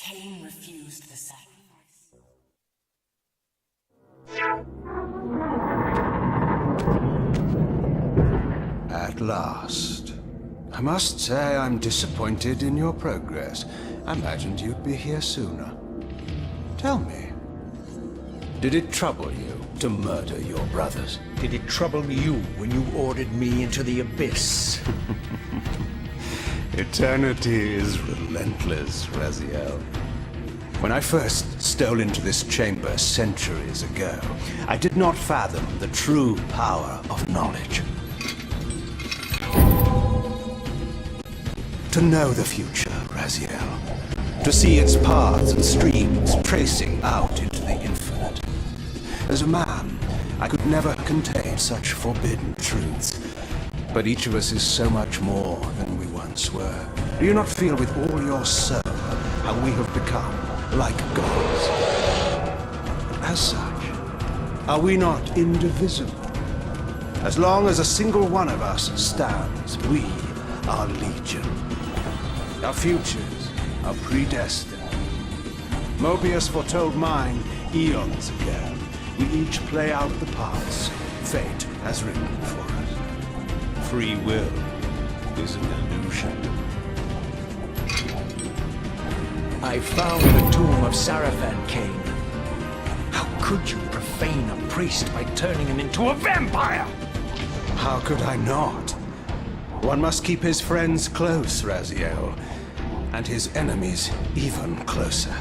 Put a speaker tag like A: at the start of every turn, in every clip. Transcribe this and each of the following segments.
A: Cain refused the sacrifice.
B: At last. I must say I'm disappointed in your progress. I imagined you'd be here sooner. Tell me, did it trouble you to murder your brothers?
C: Did it trouble you when you ordered me into the abyss?
B: Eternity is relentless, Raziel. When I first stole into this chamber centuries ago, I did not fathom the true power of knowledge. To know the future, Raziel. To see its paths and streams tracing out into the infinite. As a man, I could never contain such forbidden truths. But each of us is so much more than we once were. Do you not feel with all your soul how we have become like gods? As such, are we not indivisible? As long as a single one of us stands, we are legion. Our futures are predestined. Mobius foretold mine eons ago. We each play out the parts fate has written for us. Free will is an illusion.
C: I found the tomb of Sarafan, Cain. How could you profane a priest by turning him into a vampire?
B: How could I not? One must keep his friends close, Raziel, and his enemies even closer.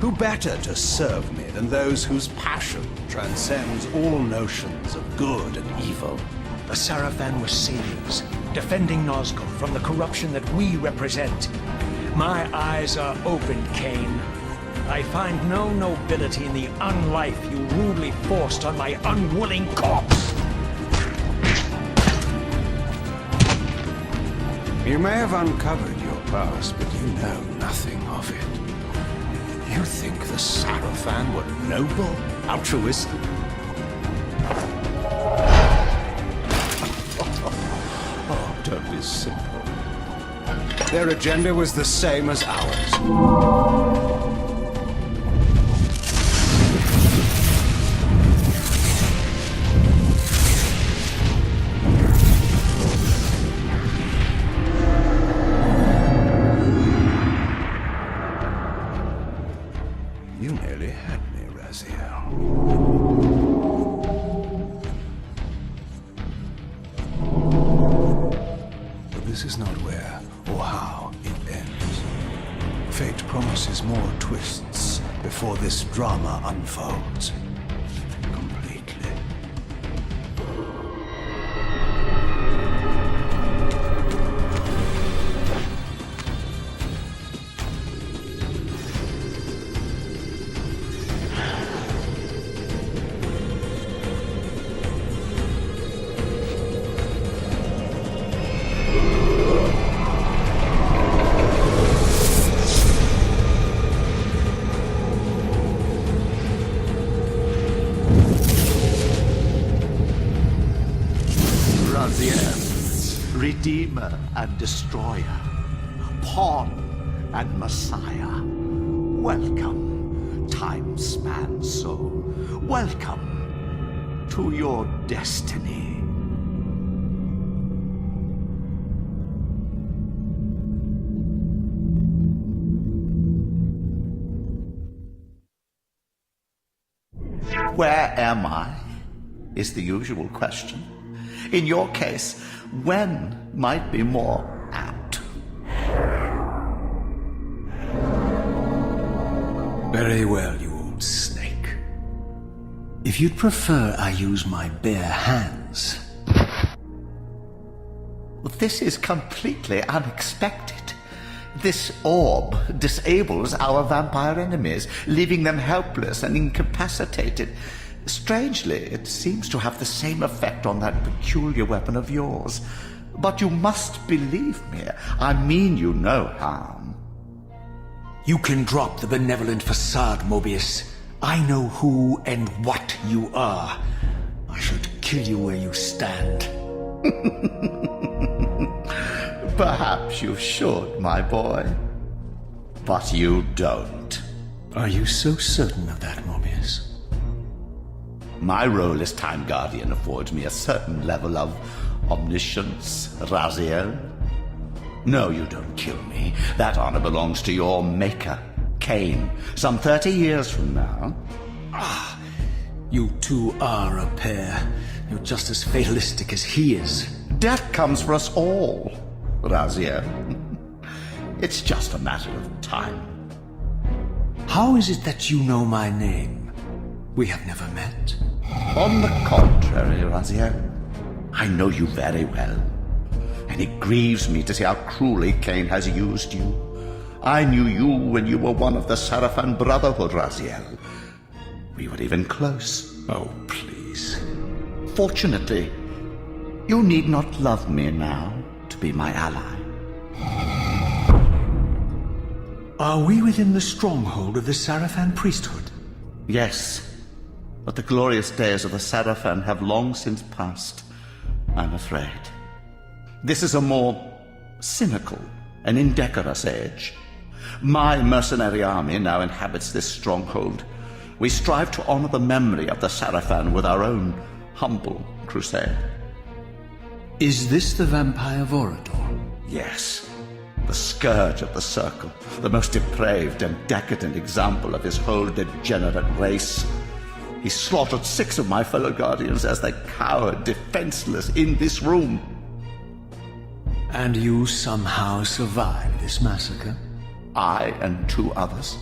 B: Who better to serve me than those whose passion transcends all notions of good and evil?
C: The Sarafan were saviors, defending Nazgul from the corruption that we represent. My eyes are open, Cain. I find no nobility in the unlife you rudely forced on my unwilling corpse.
B: You may have uncovered your past, but you know nothing of it. You think the Sarafan were noble, altruistic? Oh, don't be simple. Their agenda was the same as ours. You nearly had me, Raziel. But this is not where or how it ends. Fate promises more twists before this drama unfolds completely.
D: Redeemer and Destroyer, Pawn and Messiah. Welcome, time-span soul. Welcome to your destiny. Where am I? Is the usual question. In your case, when might be more apt.
C: Very well, you old snake. If you'd prefer I use my bare hands.
D: This is completely unexpected. This orb disables our vampire enemies, leaving them helpless and incapacitated. Strangely, it seems to have the same effect on that peculiar weapon of yours. But you must believe me. I mean you no harm.
C: You can drop the benevolent facade, Mobius. I know who and what you are. I should kill you where you stand.
D: Perhaps you should, my boy. But you don't.
C: Are you so certain of that, Morbius?
D: My role as Time Guardian affords me a certain level of omniscience, Raziel. No, you don't kill me. That honor belongs to your maker, Cain, some 30 years from now.
C: Ah, you two are a pair. You're just as fatalistic as he is.
D: Death comes for us all, Raziel. It's just a matter of time.
C: How is it that you know my name? We have never met.
D: On the contrary, Raziel, I know you very well. And it grieves me to see how cruelly Cain has used you. I knew you when you were one of the Sarafan Brotherhood, Raziel. We were even close.
C: Oh, please.
D: Fortunately, you need not love me now to be my ally.
C: Are we within the stronghold of the Sarafan priesthood?
D: Yes, but the glorious days of the Sarafan have long since passed, I'm afraid. This is a more cynical and indecorous age. My mercenary army now inhabits this stronghold. We strive to honor the memory of the Sarafan with our own humble crusade.
C: Is this the vampire Vorador?
D: Yes, the scourge of the Circle, the most depraved and decadent example of his whole degenerate race. He slaughtered 6 of my fellow Guardians as they cowered defenseless in this room.
C: And you somehow survived this massacre?
D: I and 2 others.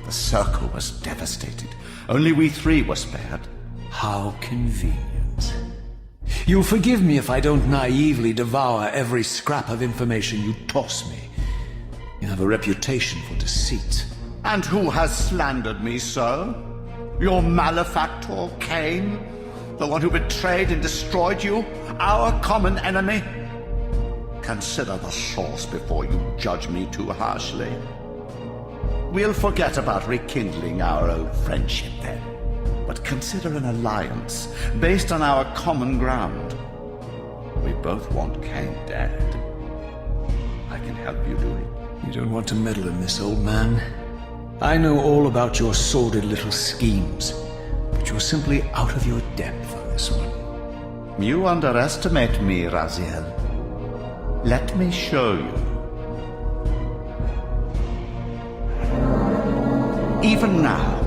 D: The Circle was devastated. Only we 3 were spared.
C: How convenient. You'll forgive me if I don't naively devour every scrap of information you toss me. You have a reputation for deceit.
D: And who has slandered me so? Your malefactor, Cain? The one who betrayed and destroyed you? Our common enemy? Consider the source before you judge me too harshly. We'll forget about rekindling our old friendship then. But consider an alliance based on our common ground. We both want Cain dead. I can help you do it.
C: You don't want to meddle in this, old man. I know all about your sordid little schemes, but you're simply out of your depth on this one.
D: You underestimate me, Raziel. Let me show you. Even now,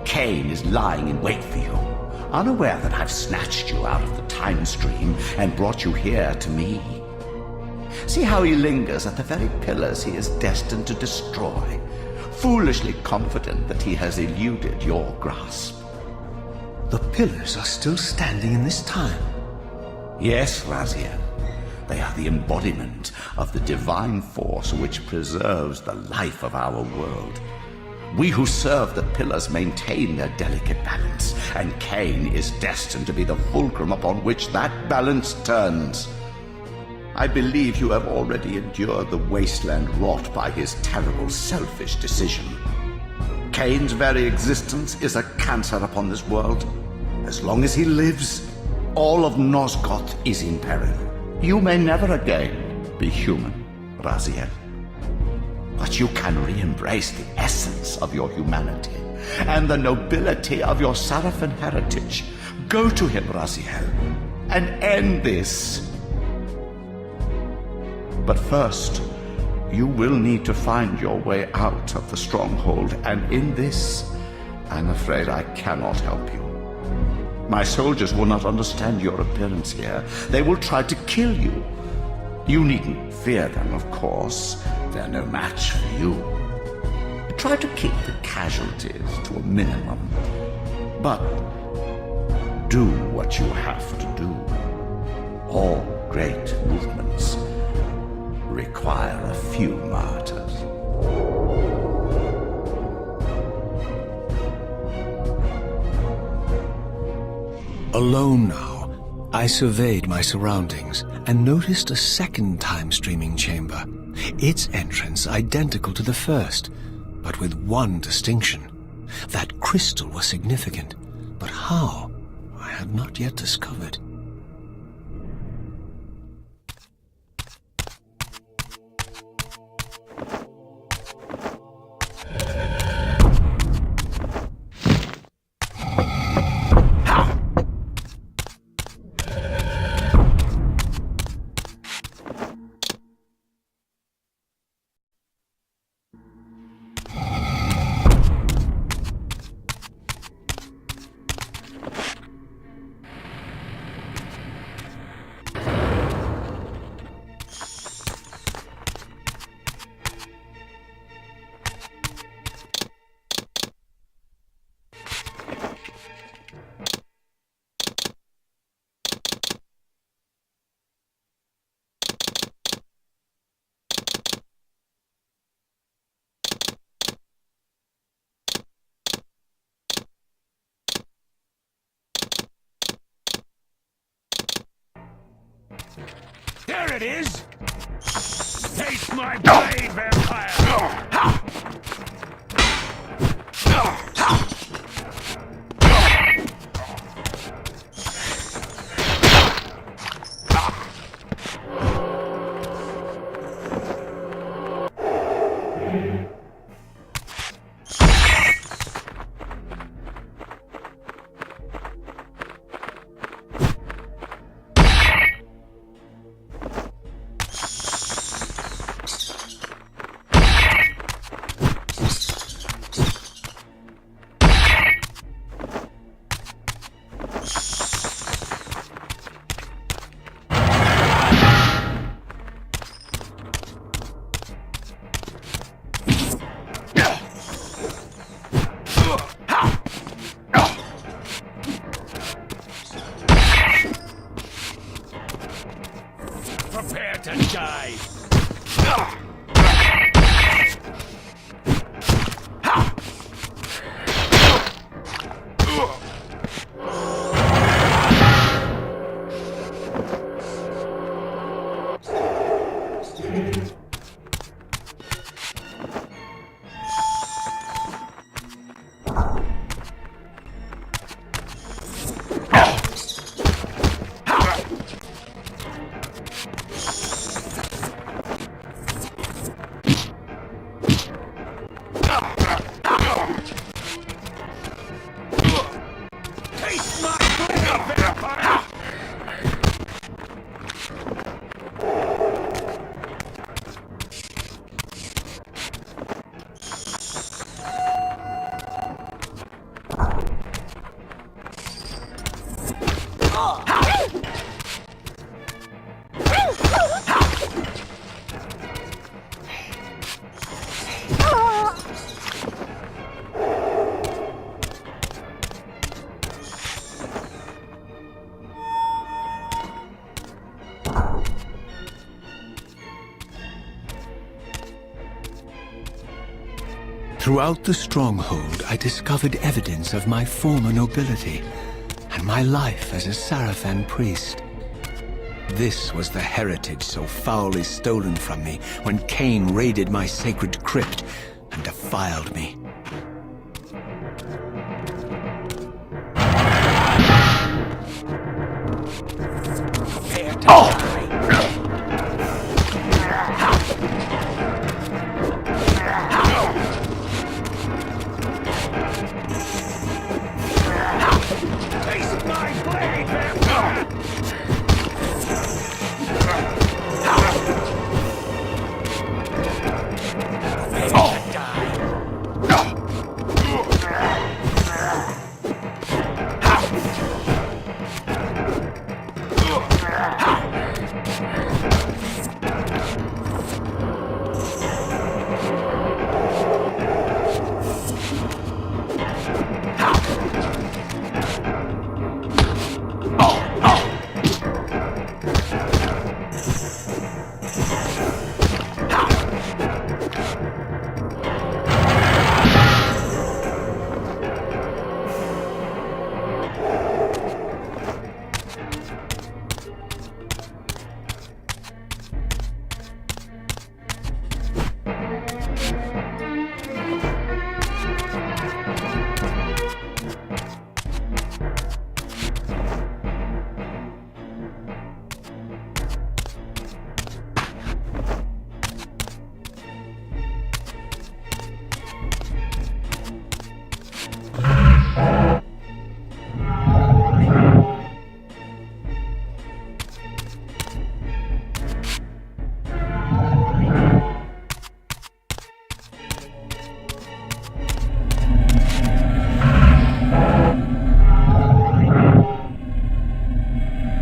D: Cain is lying in wait for you, unaware that I've snatched you out of the time stream and brought you here to me. See how he lingers at the very pillars he is destined to destroy, foolishly confident that he has eluded your grasp.
C: The pillars are still standing in this time.
D: Yes, Raziel. They are the embodiment of the divine force which preserves the life of our world. We who serve the pillars maintain their delicate balance, and Cain is destined to be the fulcrum upon which that balance turns. I believe you have already endured the wasteland wrought by his terrible, selfish decision. Cain's very existence is a cancer upon this world. As long as he lives, all of Nosgoth is in peril. You may never again be human, Raziel. But you can re-embrace the essence of your humanity and the nobility of your Sarafan heritage. Go to him, Raziel, and end this. But first, you will need to find your way out of the stronghold, and in this, I'm afraid I cannot help you. My soldiers will not understand your appearance here. They will try to kill you. You needn't fear them, of course. They're no match for you. Try to keep the casualties to a minimum. But do what you have to do. All great movements require a few martyrs.
C: Alone now, I surveyed my surroundings and noticed a second time-streaming chamber. Its entrance identical to the first, but with one distinction. That crystal was significant, but how, I had not yet discovered. There it is! Taste my blade, vampire! Prepare to die! Taste my blade, vampire!
B: Throughout the stronghold, I discovered evidence of my former nobility and my life as a Sarafan priest. This was the heritage so foully stolen from me when Cain raided my sacred crypt and defiled me.
C: Prepare to die! Taste my blade, vampire! Prepare to die!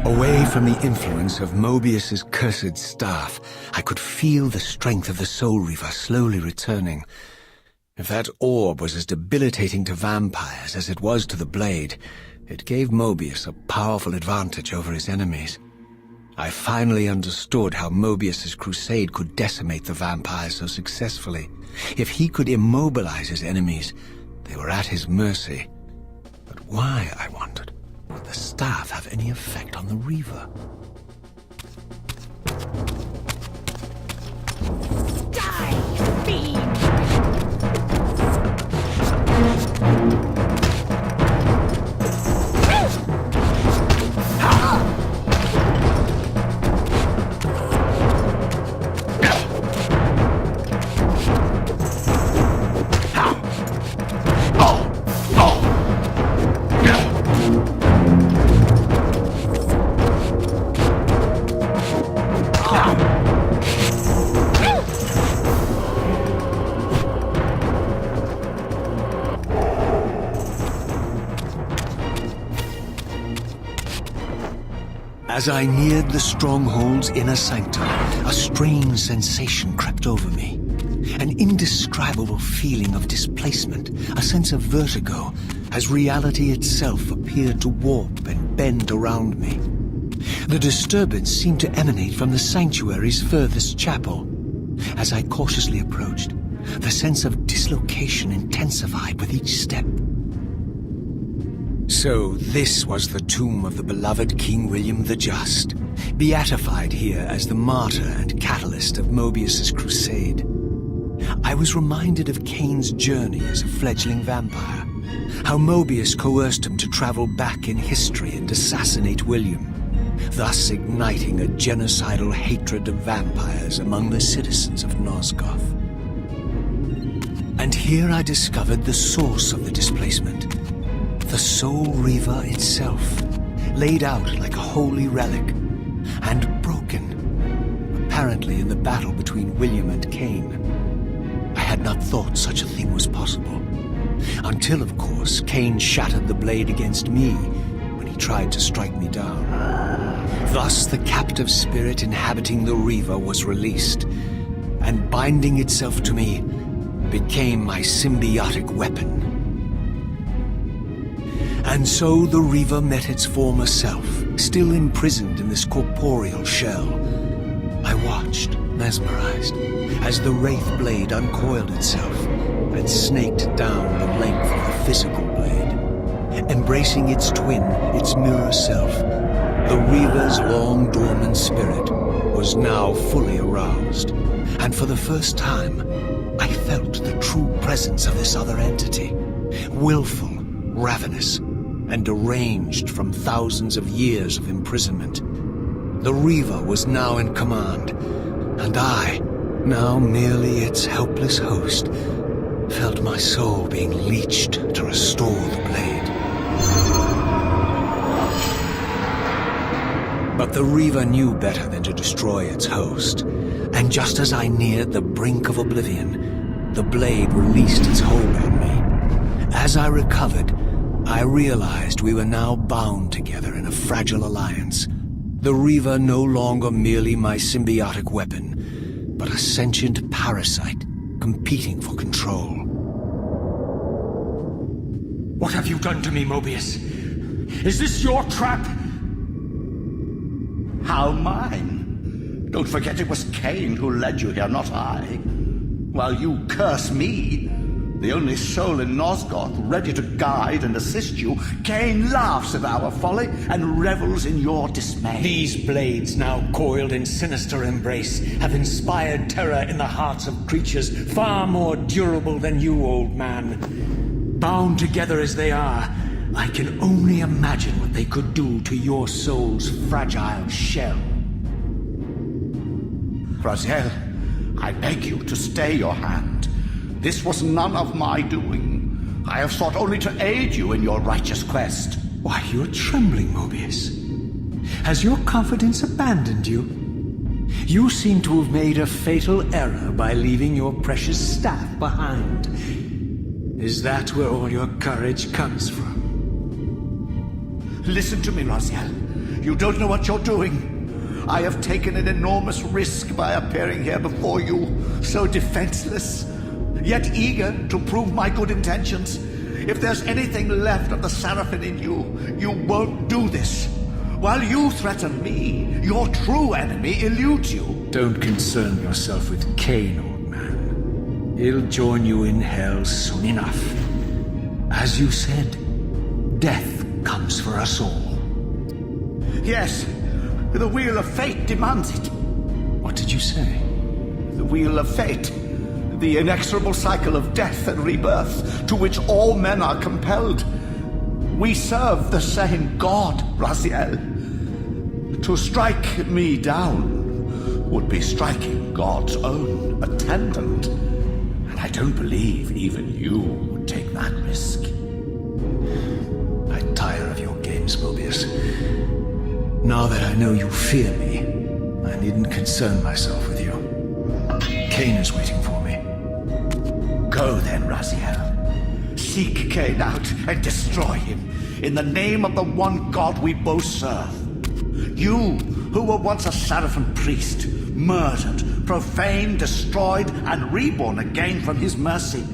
B: Away from the influence of Mobius's cursed staff, I could feel the strength of the Soul Reaver slowly returning. If that orb was as debilitating to vampires as it was to the blade, it gave Mobius a powerful advantage over his enemies. I finally understood how Mobius's crusade could decimate the vampires so successfully. If he could immobilize his enemies, they were at his mercy. But why, I wondered, would the staff have any effect on the Reaver?
C: As I neared the stronghold's inner sanctum, a strange sensation crept over me. An indescribable feeling of displacement, a sense of vertigo, as reality itself appeared to warp and bend around me. The disturbance seemed to emanate from the sanctuary's furthest chapel. As I cautiously approached, the sense of dislocation intensified with each step. So this was the tomb of the beloved King William the Just, beatified here as the martyr and catalyst of Mobius's crusade. I was reminded of Kane's journey as a fledgling vampire, how Mobius coerced him to travel back in history and assassinate William, thus igniting a genocidal hatred of vampires among the citizens of Nosgoth. And here I discovered the source of the displacement. The Soul Reaver itself, laid out like a holy relic, and broken, apparently in the battle between William and Kane. I had not thought such a thing was possible, until, of course, Kane shattered the blade against me when he tried to strike me down. Thus, the captive spirit inhabiting the Reaver was released, and binding itself to me, became my symbiotic weapon. And so the Reaver met its former self, still imprisoned in this corporeal shell. I watched, mesmerized, as the Wraith blade uncoiled itself and snaked down the length of the physical blade. Embracing its twin, its mirror self, the Reaver's long dormant spirit was now fully aroused. And for the first time, I felt the true presence of this other entity, willful, ravenous, and deranged from thousands of years of imprisonment. The Reaver was now in command, and I, now merely its helpless host, felt my soul being leeched to restore the blade. But the Reaver knew better than to destroy its host, and just as I neared the brink of oblivion, the blade released its hold on me. As I recovered, I realized we were now bound together in a fragile alliance. The Reaver no longer merely my symbiotic weapon, but a sentient parasite competing for control. What have you done to me, Mobius? Is this your trap?
D: How mine? Don't forget it was Kane who led you here, not I. While you curse me, the only soul in Nosgoth ready to guide and assist you, Kane laughs at our folly and revels in your dismay.
C: These blades, now coiled in sinister embrace, have inspired terror in the hearts of creatures far more durable than you, old man. Bound together as they are, I can only imagine what they could do to your soul's fragile shell.
D: Raziel, I beg you to stay your hand. This was none of my doing. I have sought only to aid you in your righteous quest.
C: Why, you're trembling, Mobius. Has your confidence abandoned you? You seem to have made a fatal error by leaving your precious staff behind. Is that where all your courage comes from?
D: Listen to me, Raziel. You don't know what you're doing. I have taken an enormous risk by appearing here before you, so defenseless, yet eager to prove my good intentions. If there's anything left of the Seraphim in you, you won't do this. While you threaten me, your true enemy eludes you.
C: Don't concern yourself with Kane, old man. He'll join you in hell soon enough. As you said, death comes for us all.
D: Yes, the wheel of fate demands it.
C: What did you say?
D: The wheel of fate. The inexorable cycle of death and rebirth to which all men are compelled. We serve the same God, Raziel. To strike me down would be striking God's own attendant. And I don't believe even you would take that risk.
C: I tire of your games, Mobius. Now that I know you fear me, I needn't concern myself with you. Kane is waiting for me.
D: Go then, Raziel. Seek Kane out and destroy him in the name of the one God we both serve. You, who were once a Seraphim priest, murdered, profaned, destroyed, and reborn again from his mercy.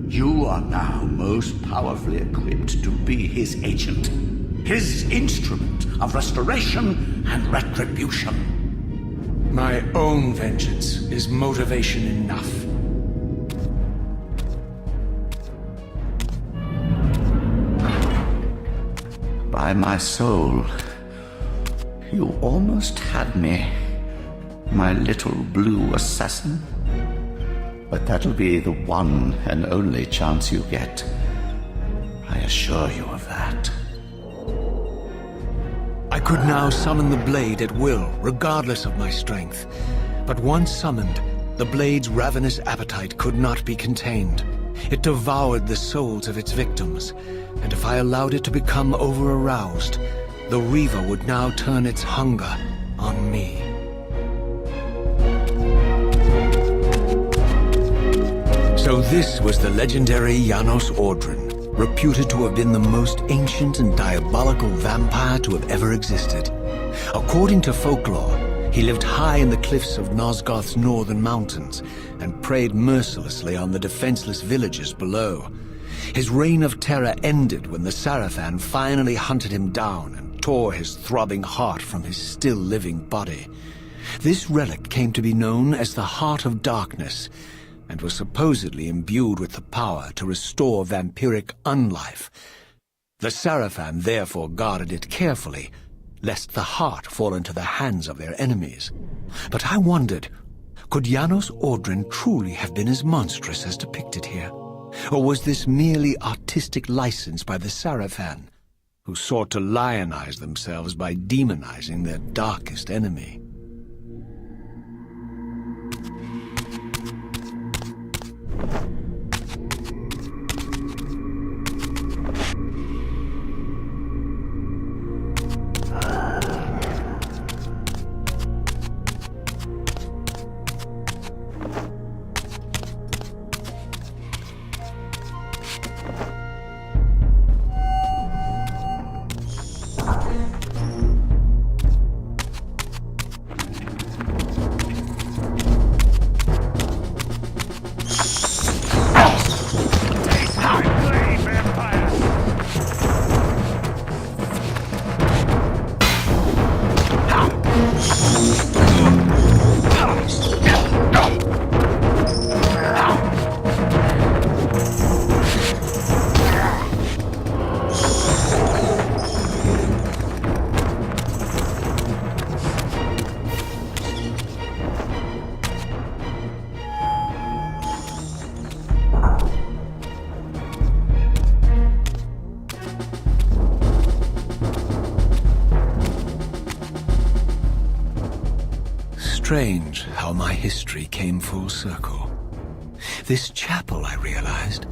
D: You are now most powerfully equipped to be his agent, his instrument of restoration and retribution.
C: My own vengeance is motivation enough.
D: By my soul, you almost had me, my little blue assassin. But that'll be the one and only chance you get. I assure you of that.
C: I could now summon the blade at will, regardless of my strength. But once summoned, the blade's ravenous appetite could not be contained. It devoured the souls of its victims, and if I allowed it to become over-aroused, the Reaver would now turn its hunger on me. So this was the legendary Janos Ordren, reputed to have been the most ancient and diabolical vampire to have ever existed. According to folklore, he lived high in the cliffs of Nosgoth's northern mountains and preyed mercilessly on the defenseless villagers below. His reign of terror ended when the Sarafan finally hunted him down and tore his throbbing heart from his still-living body. This relic came to be known as the Heart of Darkness, and was supposedly imbued with the power to restore vampiric unlife. The Sarafan therefore guarded it carefully, lest the heart fall into the hands of their enemies. But I wondered, could Janos Ordren truly have been as monstrous as depicted here? Or was this merely artistic license by the Sarafan, who sought to lionize themselves by demonizing their darkest enemy? Strange how my history came full circle. This chapel, I realized,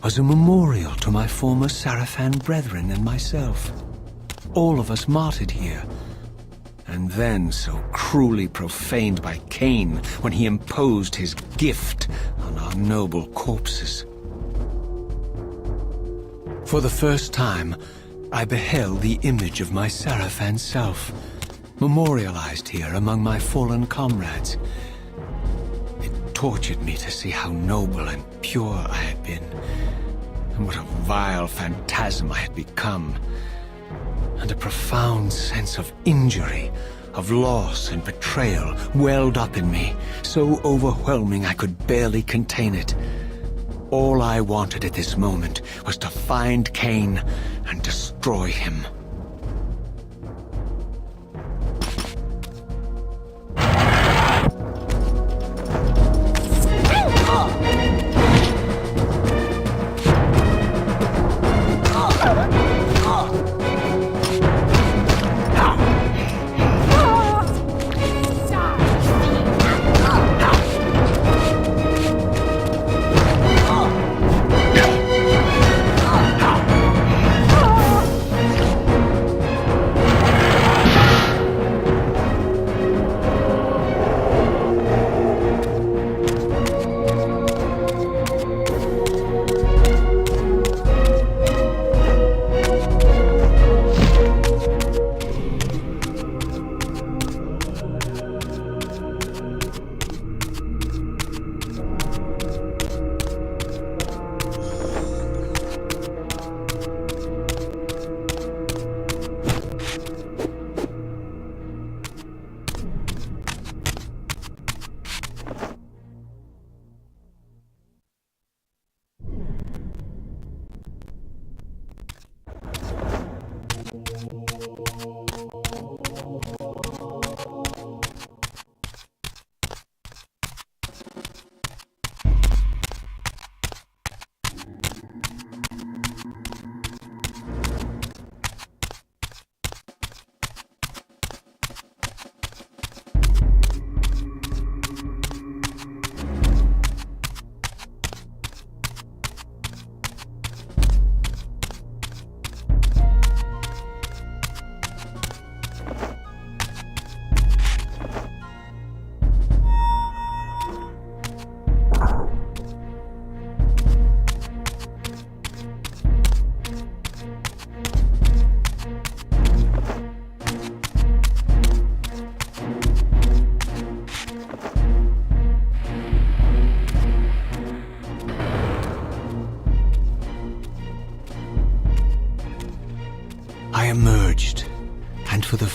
C: was a memorial to my former Sarafan brethren and myself. All of us martyred here, and then so cruelly profaned by Cain when he imposed his gift on our noble corpses. For the first time, I beheld the image of my Sarafan self, memorialized here among my fallen comrades. It tortured me to see how noble and pure I had been, and what a vile phantasm I had become, and a profound sense of injury, of loss and betrayal welled up in me, so overwhelming I could barely contain it. All I wanted at this moment was to find Cain and destroy him.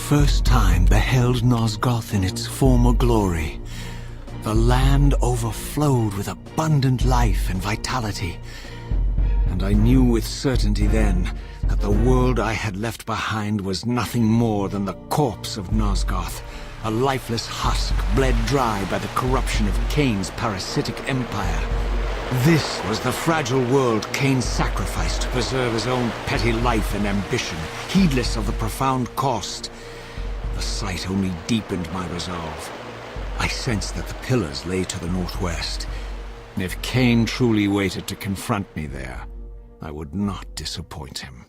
C: first time beheld Nosgoth in its former glory, the land overflowed with abundant life and vitality, and I knew with certainty then that the world I had left behind was nothing more than the corpse of Nosgoth, a lifeless husk bled dry by the corruption of Cain's parasitic empire. This was the fragile world Cain sacrificed to preserve his own petty life and ambition, heedless of the profound cost. The sight only deepened my resolve. I sensed that the pillars lay to the northwest. If Cain truly waited to confront me there, I would not disappoint him.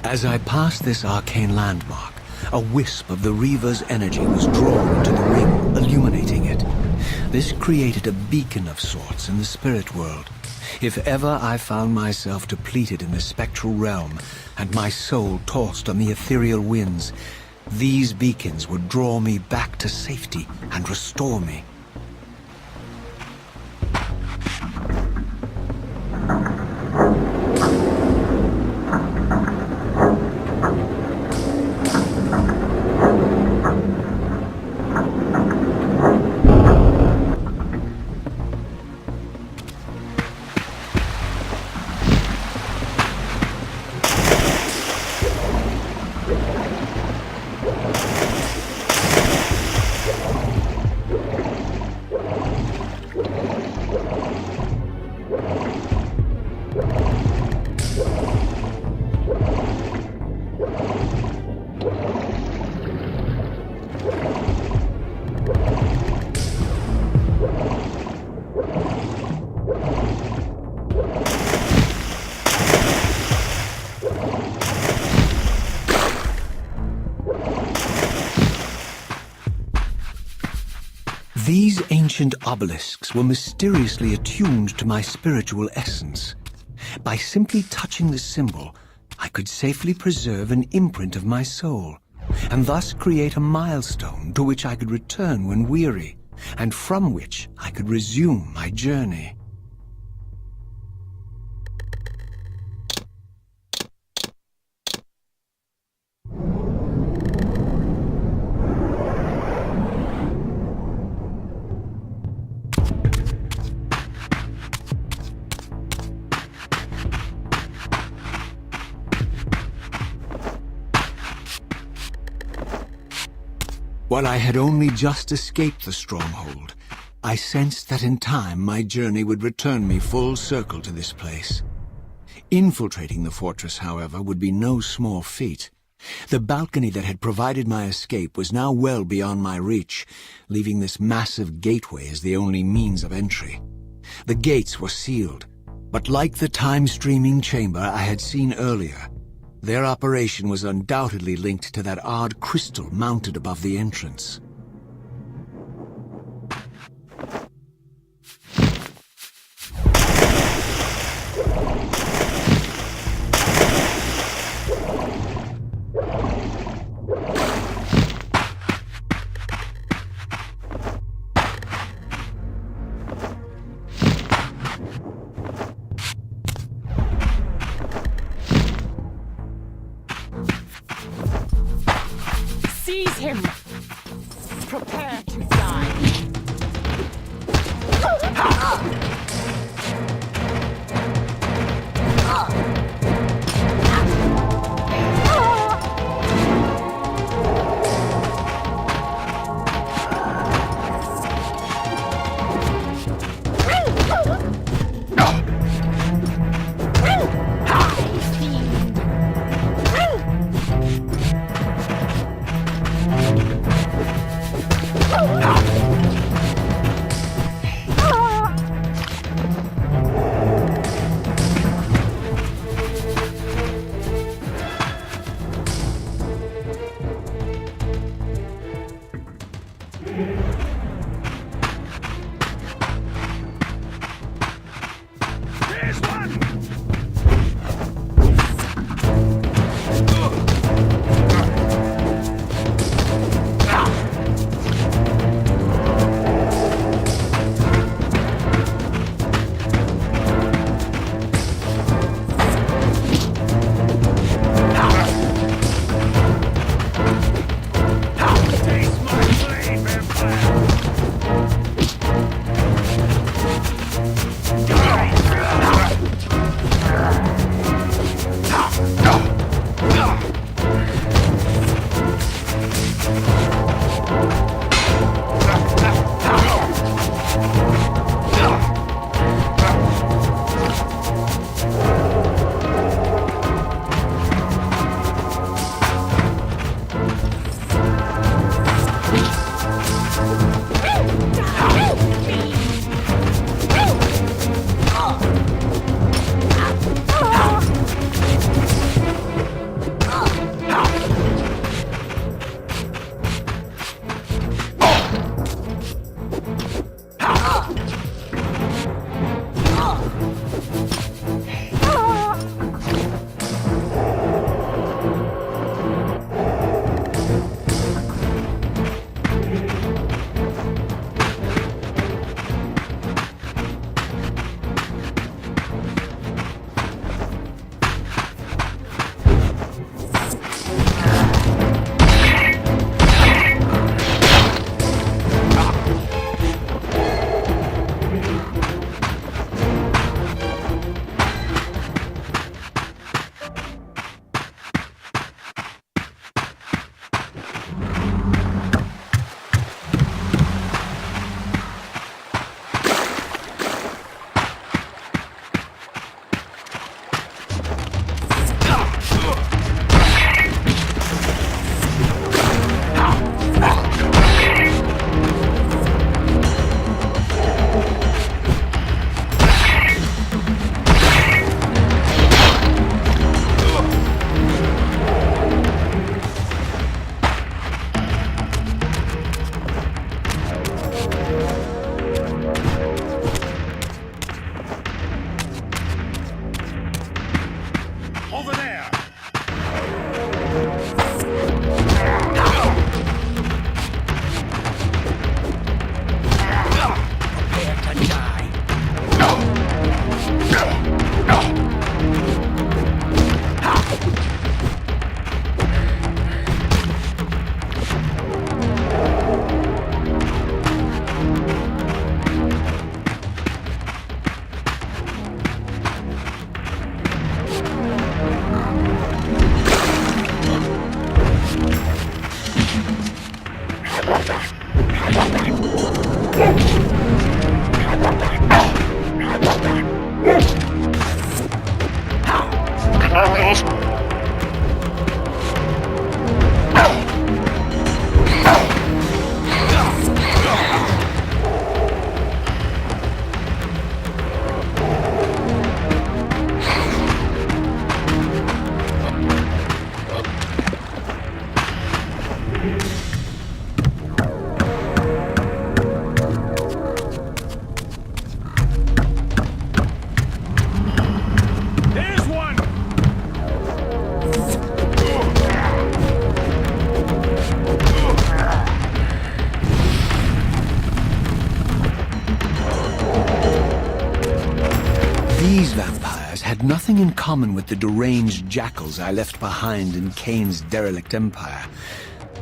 C: As I passed this arcane landmark, a wisp of the Reaver's energy was drawn into the ring, illuminating it. This created a beacon of sorts in the spirit world. If ever I found myself depleted in the spectral realm, and my soul tossed on the ethereal winds, these beacons would draw me back to safety and restore me. These ancient obelisks were mysteriously attuned to my spiritual essence. By simply touching the symbol, I could safely preserve an imprint of my soul, and thus create a milestone to which I could return when weary, and from which I could resume my journey. While I had only just escaped the stronghold, I sensed that in time my journey would return me full circle to this place. Infiltrating the fortress, however, would be no small feat. The balcony that had provided my escape was now well beyond my reach, leaving this massive gateway as the only means of entry. The gates were sealed, but like the time-streaming chamber I had seen earlier, their operation was undoubtedly linked to that odd crystal mounted above the entrance.
E: Seize him! Prepare to die.
B: These vampires had nothing in common with the deranged jackals I left behind in Kane's derelict empire.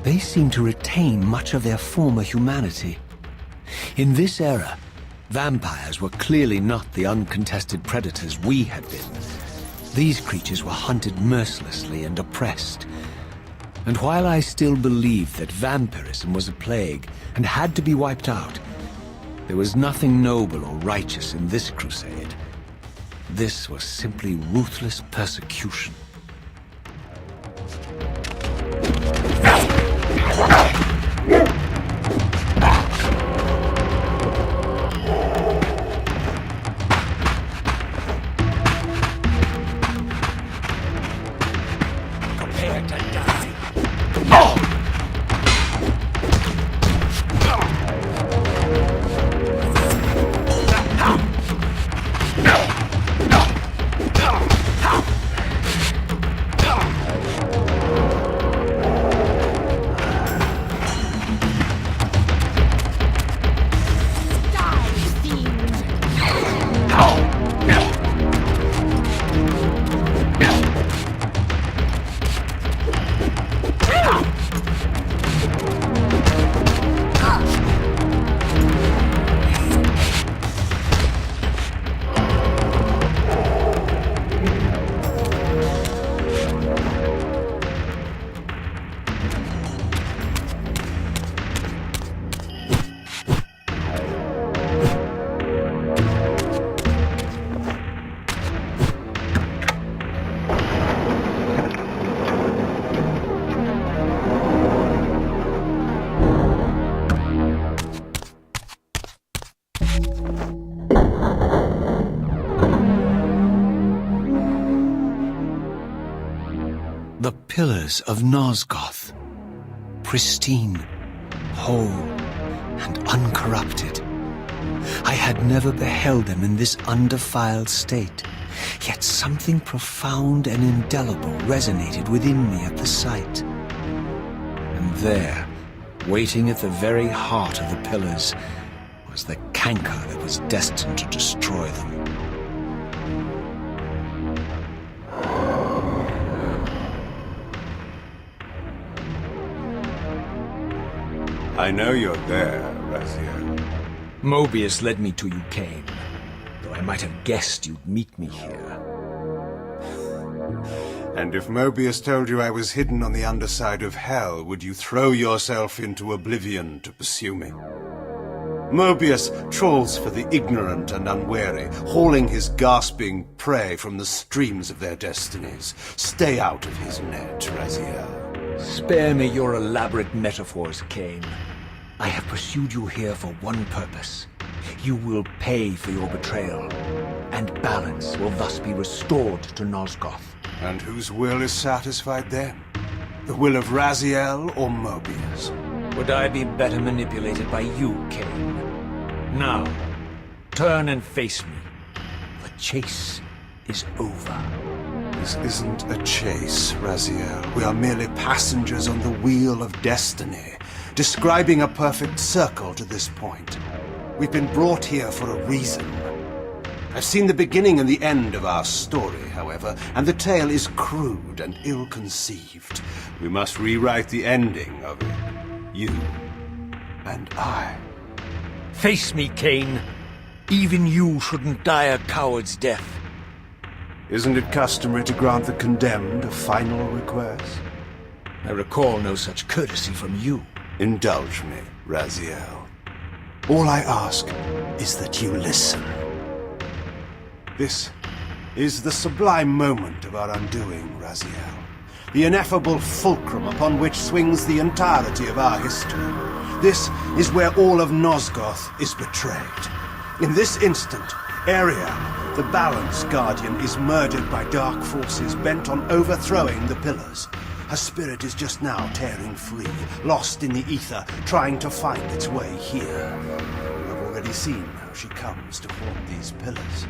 C: they seem to retain much of their former humanity. In this era, vampires were clearly not the uncontested predators we had been. These creatures were hunted mercilessly and oppressed. And while I still believed that vampirism was a plague and had to be wiped out, there was nothing noble or righteous in this crusade. This was simply ruthless persecution. Prepare to die. The pillars of Nosgoth, pristine, whole, and uncorrupted. I had never beheld them in this undefiled state, yet something profound and indelible resonated within me at the sight. And there, waiting at the very heart of the pillars, was the canker that was destined to destroy them.
B: I know you're there, Raziel.
C: Mobius led me to you, Cain, though I might have guessed you'd meet me here.
B: And if Mobius told you I was hidden on the underside of hell, would you throw yourself into oblivion to pursue me? Mobius trawls for the ignorant and unwary, hauling his gasping prey from the streams of their destinies. Stay out of his net, Raziel.
C: Spare me your elaborate metaphors, Cain. I have pursued you here for one purpose. You will pay for your betrayal, and balance will thus be restored to Nosgoth.
B: And whose will is satisfied then? The will of Raziel or Mobius?
C: Would I be better manipulated by you, Cain? Now, turn and face me. The chase is over.
B: This isn't a chase, Raziel. We are merely passengers on the wheel of destiny, describing a perfect circle to this point. We've been brought here for a reason. I've seen the beginning and the end of our story, however, and the tale is crude and ill-conceived. We must rewrite the ending of it. You and I.
C: Face me, Cain. Even you shouldn't die a coward's death.
B: Isn't it customary to grant the condemned a final request?
C: I recall no such courtesy from you.
B: Indulge me, Raziel. All I ask is that you listen. This is the sublime moment of our undoing, Raziel. The ineffable fulcrum upon which swings the entirety of our history. This is where all of Nosgoth is betrayed. In this instant, Aria, the Balance Guardian, is murdered by dark forces bent on overthrowing the pillars. Her spirit is just now tearing free, lost in the ether, trying to find its way here. You have already seen how she comes to haunt these pillars.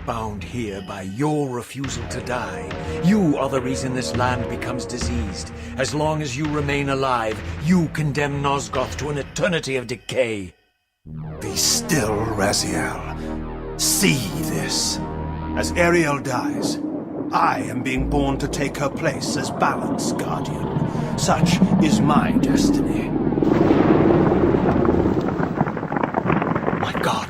C: Bound here by your refusal to die. You are the reason this land becomes diseased. As long as you remain alive, you condemn Nosgoth to an eternity of decay.
B: Be still, Raziel. See this. As Ariel dies, I am being born to take her place as Balance Guardian. Such is my destiny.
C: My God.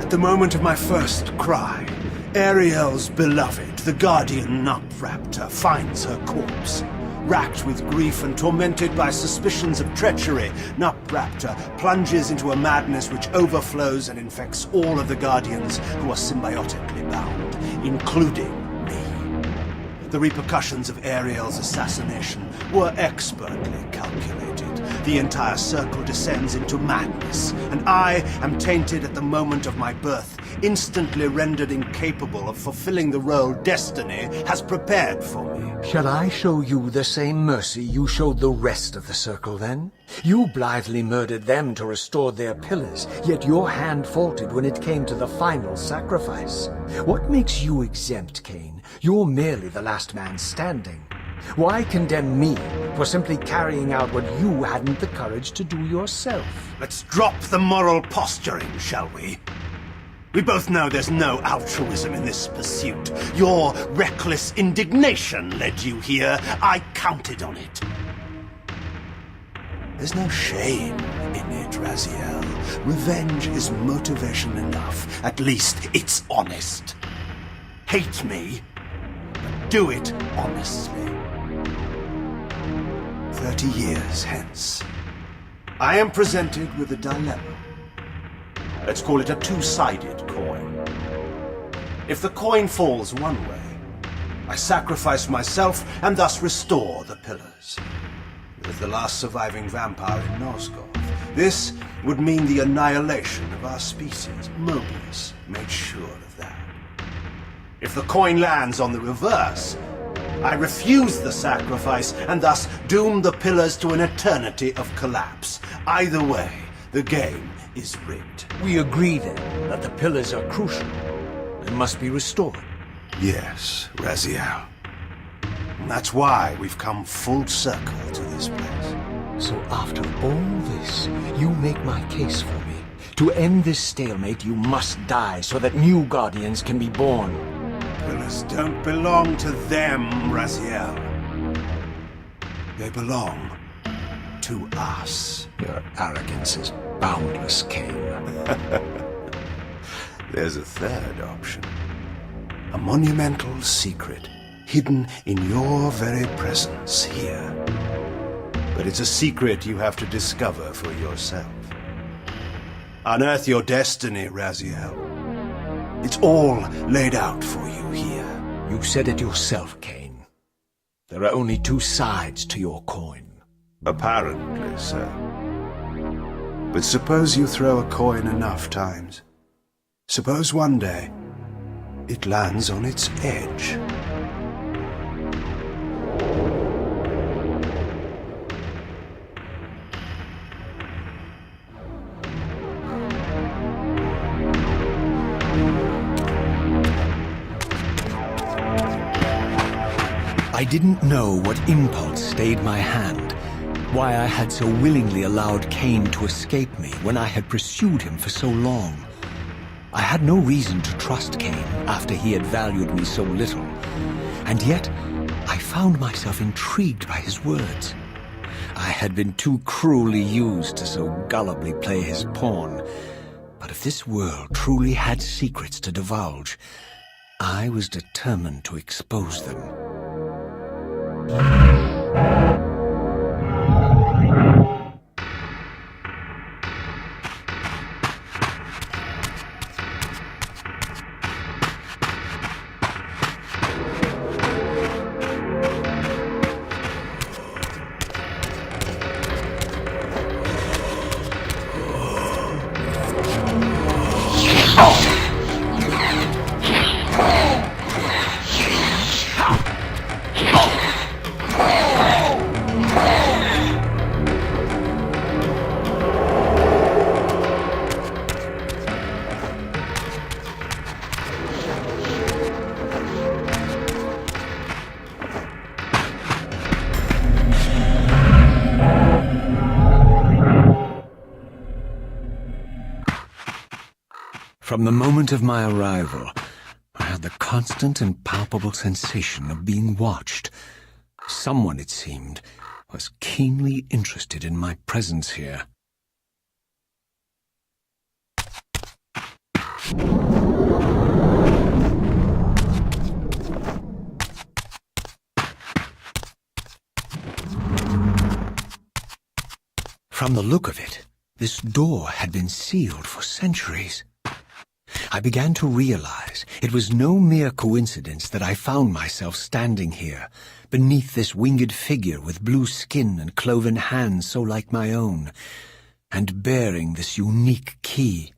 B: At the moment of my first cry, Ariel's beloved, the Guardian Nupraptor, finds her corpse. Racked with grief and tormented by suspicions of treachery, Nupraptor plunges into a madness which overflows and infects all of the Guardians who are symbiotically bound, including me. The repercussions of Ariel's assassination were expertly calculated. The entire circle descends into madness, and I am tainted at the moment of my birth, instantly rendered incapable of fulfilling the role destiny has prepared for me.
C: Shall I show you the same mercy you showed the rest of the circle, then? You blithely murdered them to restore their pillars, yet your hand faltered when it came to the final sacrifice. What makes you exempt, Cain? You're merely the last man standing. Why condemn me for simply carrying out what you hadn't the courage to do yourself?
B: Let's drop the moral posturing, shall we? We both know there's no altruism in this pursuit. Your reckless indignation led you here. I counted on it. There's no shame in it, Raziel. Revenge is motivation enough. At least it's honest. Hate me, but do it honestly. 30 years hence, I am presented with a dilemma. Let's call it a two-sided coin. If the coin falls one way, I sacrifice myself and thus restore the pillars. As the last surviving vampire in Nosgoth, this would mean the annihilation of our species. Mobius made sure of that. If the coin lands on the reverse, I refuse the sacrifice and thus doom the pillars to an eternity of collapse. Either way, the game is rigged.
C: We agree, then, that the pillars are crucial and must be restored.
B: Yes, Raziel. And that's why we've come full circle to this place.
C: So after all this, you make my case for me. To end this stalemate, you must die so that new Guardians can be born.
B: Pillars don't belong to them, Raziel. They belong to us.
C: Your arrogance is boundless, Cain.
B: There's a third option. A monumental secret, hidden in your very presence here. But it's a secret you have to discover for yourself. Unearth your destiny, Raziel. It's all laid out for you here.
C: You said it yourself, Cain. There are only two sides to your coin.
B: Apparently so. But suppose you throw a coin enough times. Suppose one day it lands on its edge.
C: I didn't know what impulse stayed my hand, why I had so willingly allowed Cain to escape me when I had pursued him for so long. I had no reason to trust Cain after he had valued me so little, and yet I found myself intrigued by his words. I had been too cruelly used to so gullibly play his pawn, but if this world truly had secrets to divulge, I was determined to expose them. From the moment of my arrival, I had the constant and palpable sensation of being watched. Someone, it seemed, was keenly interested in my presence here. From the look of it, this door had been sealed for centuries. I began to realize it was no mere coincidence that I found myself standing here, beneath this winged figure with blue skin and cloven hands so like my own, and bearing this unique key.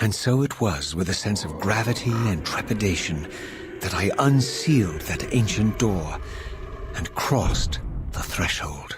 C: And so it was with a sense of gravity and trepidation that I unsealed that ancient door and crossed the threshold.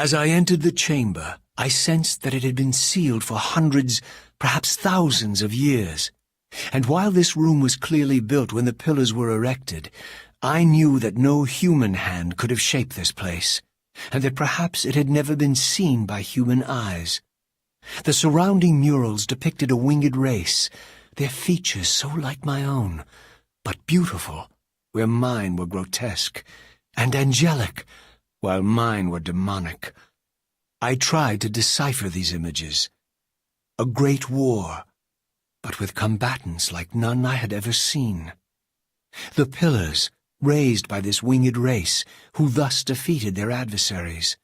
C: As I entered the chamber, I sensed that it had been sealed for hundreds, perhaps thousands of years. And while this room was clearly built when the pillars were erected, I knew that no human hand could have shaped this place, and that perhaps it had never been seen by human eyes. The surrounding murals depicted a winged race, their features so like my own, but beautiful, where mine were grotesque, and angelic, while mine were demonic. I tried to decipher these images. A great war, but with combatants like none I had ever seen. The pillars, raised by this winged race, who thus defeated their adversaries.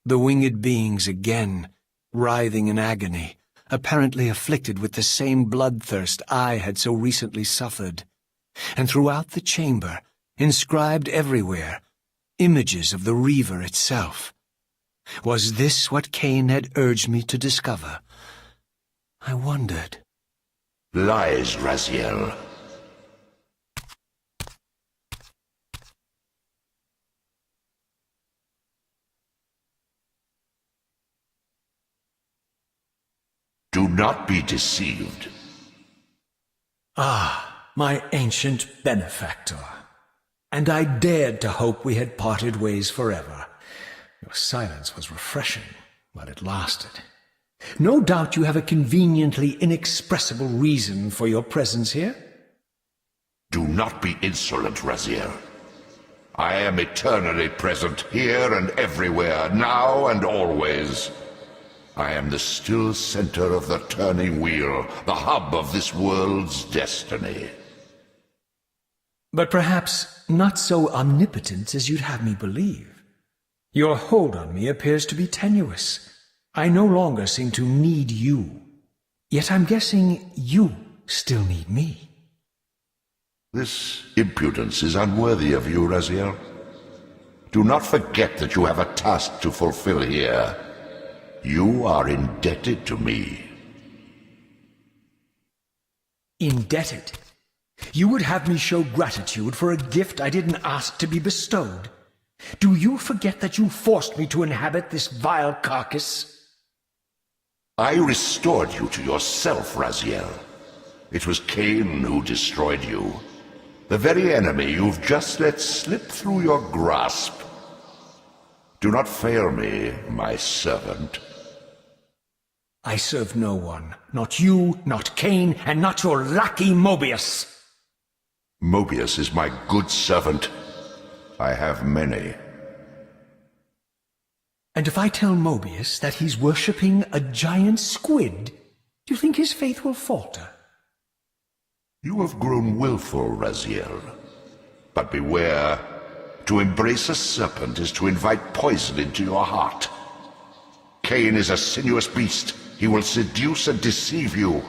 C: The winged beings again, writhing in agony, apparently afflicted with the same bloodthirst I had so recently suffered. And throughout the chamber, inscribed everywhere, images of the Reaver itself. Was this what Cain had urged me to discover? I wondered.
F: Lies, Raziel. Do not be deceived.
C: Ah, my ancient benefactor. And I dared to hope we had parted ways forever. Your silence was refreshing, while it lasted. No doubt you have a conveniently inexpressible reason for your presence here?
F: Do not be insolent, Raziel. I am eternally present here and everywhere, now and always. I am the still center of the turning wheel, the hub of this world's destiny.
C: But perhaps not so omnipotent as you'd have me believe. Your hold on me appears to be tenuous. I no longer seem to need you. Yet I'm guessing you still need me.
F: This impudence is unworthy of you, Raziel. Do not forget that you have a task to fulfill here. You are indebted to me.
C: Indebted? You would have me show gratitude for a gift I didn't ask to be bestowed. Do you forget that you forced me to inhabit this vile carcass?
F: I restored you to yourself, Raziel. It was Cain who destroyed you. The very enemy you've just let slip through your grasp. Do not fail me, my servant.
C: I serve no one. Not you, not Cain, and not your lackey Mobius.
F: Mobius is my good servant. I have many.
C: And if I tell Mobius that he's worshipping a giant squid, do you think his faith will falter?
F: You have grown willful, Raziel. But beware. To embrace a serpent is to invite poison into your heart. Cain is a sinuous beast. He will seduce and deceive you.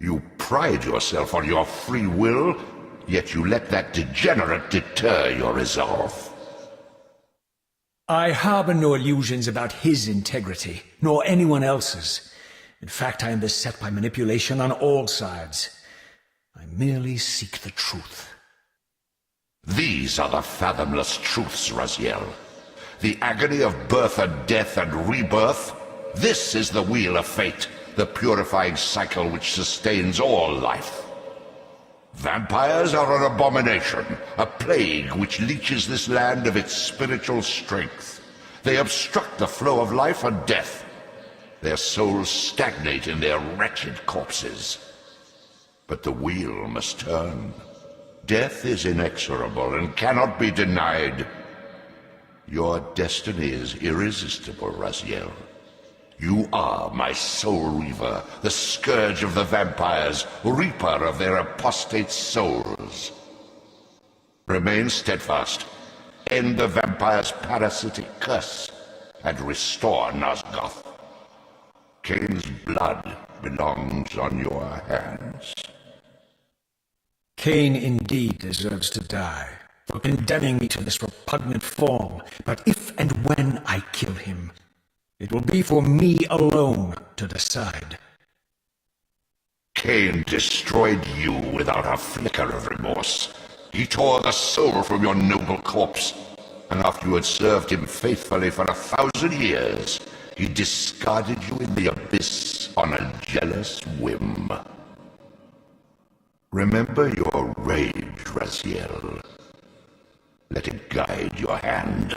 F: You pride yourself on your free will, yet you let that degenerate deter your resolve.
C: I harbor no illusions about his integrity, nor anyone else's. In fact, I am beset by manipulation on all sides. I merely seek the truth.
F: These are the fathomless truths, Raziel. The agony of birth and death and rebirth. This is the wheel of fate, the purifying cycle which sustains all life. Vampires are an abomination, a plague which leeches this land of its spiritual strength. They obstruct the flow of life and death. Their souls stagnate in their wretched corpses. But the wheel must turn. Death is inexorable and cannot be denied. Your destiny is irresistible, Raziel. You are my soul Reaver, the scourge of the vampires, reaper of their apostate souls. Remain steadfast, end the vampire's parasitic curse, and restore Nosgoth. Cain's blood belongs on your hands.
C: Cain indeed deserves to die for condemning me to this repugnant form, but if and when I kill him, it will be for me alone to decide.
F: Cain destroyed you without a flicker of remorse. He tore the soul from your noble corpse, and after you had served him faithfully for 1,000 years, he discarded you in the abyss on a jealous whim. Remember your rage, Raziel. Let it guide your hand.